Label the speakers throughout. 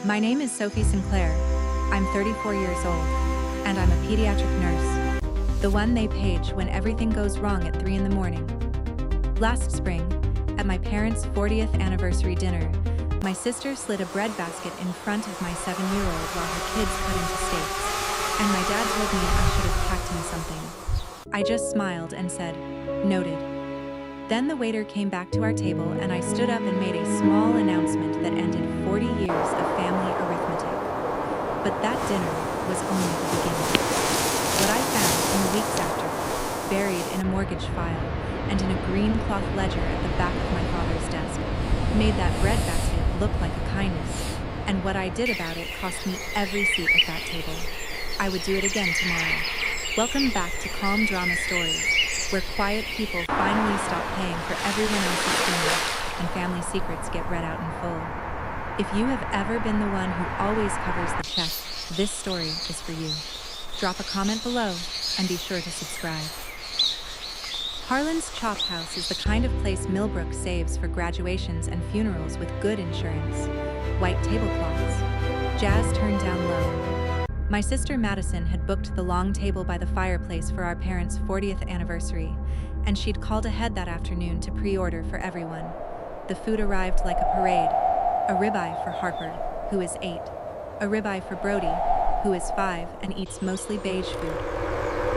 Speaker 1: My name is Sophie Sinclair. I'm 34 years old, and I'm a pediatric nurse. The one they page when everything goes wrong at 3 in the morning. Last spring, at my parents' 40th anniversary dinner, my sister slid a breadbasket in front of my 7-year-old while her kids cut into steaks, and my dad told me I should have packed him something. I just smiled and said, "Noted." Then the waiter came back to our table and I stood up and made a small announcement that ended 40 years of family arithmetic. But that dinner was only the beginning. What I found in the weeks after, buried in a mortgage file and in a green cloth ledger at the back of my father's desk, made that breadbasket look like a kindness. And what I did about it cost me every seat at that table. I would do it again tomorrow. Welcome back to Calm Drama Stories, where quiet people finally stop paying for everyone else's funeral and family secrets get read out in full. If you have ever been the one who always covers the check, this story is for you. Drop a comment below and be sure to subscribe. Harlan's Chop House is the kind of place Millbrook saves for graduations and funerals with good insurance. White tablecloths. Jazz turned down low. My sister Madison had booked the long table by the fireplace for our parents' 40th anniversary, and she'd called ahead that afternoon to pre-order for everyone. The food arrived like a parade. A ribeye for Harper, who is 8. A ribeye for Brody, who is 5 and eats mostly beige food.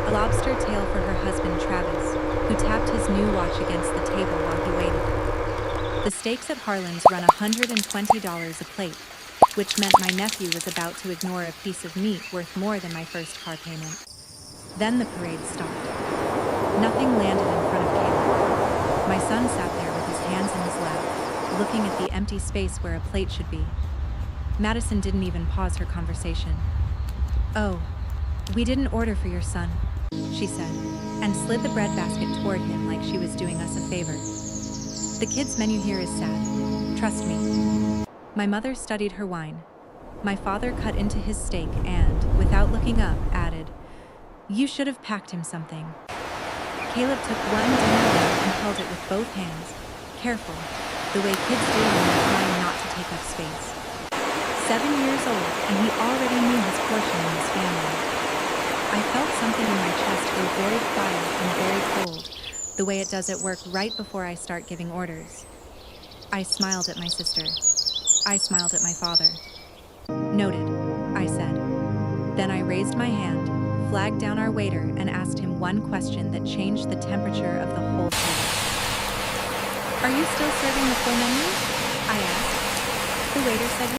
Speaker 1: A lobster tail for her husband Travis, who tapped his new watch against the table while he waited. The steaks at Harlan's run $120 a plate, which meant my nephew was about to ignore a piece of meat worth more than my first car payment. Then the parade stopped. Nothing landed in front of Caleb. My son sat there with his hands in his lap, looking at the empty space where a plate should be. Madison didn't even pause her conversation. "Oh, we didn't order for your son," she said, and slid the breadbasket toward him like she was doing us a favor. "The kids' menu here is sad. Trust me." My mother studied her wine. My father cut into his steak and, without looking up, added, "You should have packed him something." Caleb took one dinner roll and held it with both hands, careful, the way kids do when they're trying not to take up space. 7 years old, and he already knew his portion in his family. I felt something in my chest go very quiet and very cold, the way it does at work right before I start giving orders. I smiled at my sister. I smiled at my father. "Noted," I said. Then I raised my hand, flagged down our waiter, and asked him one question that changed the temperature of the whole table. "Are you still serving the full menu?" I asked. The waiter said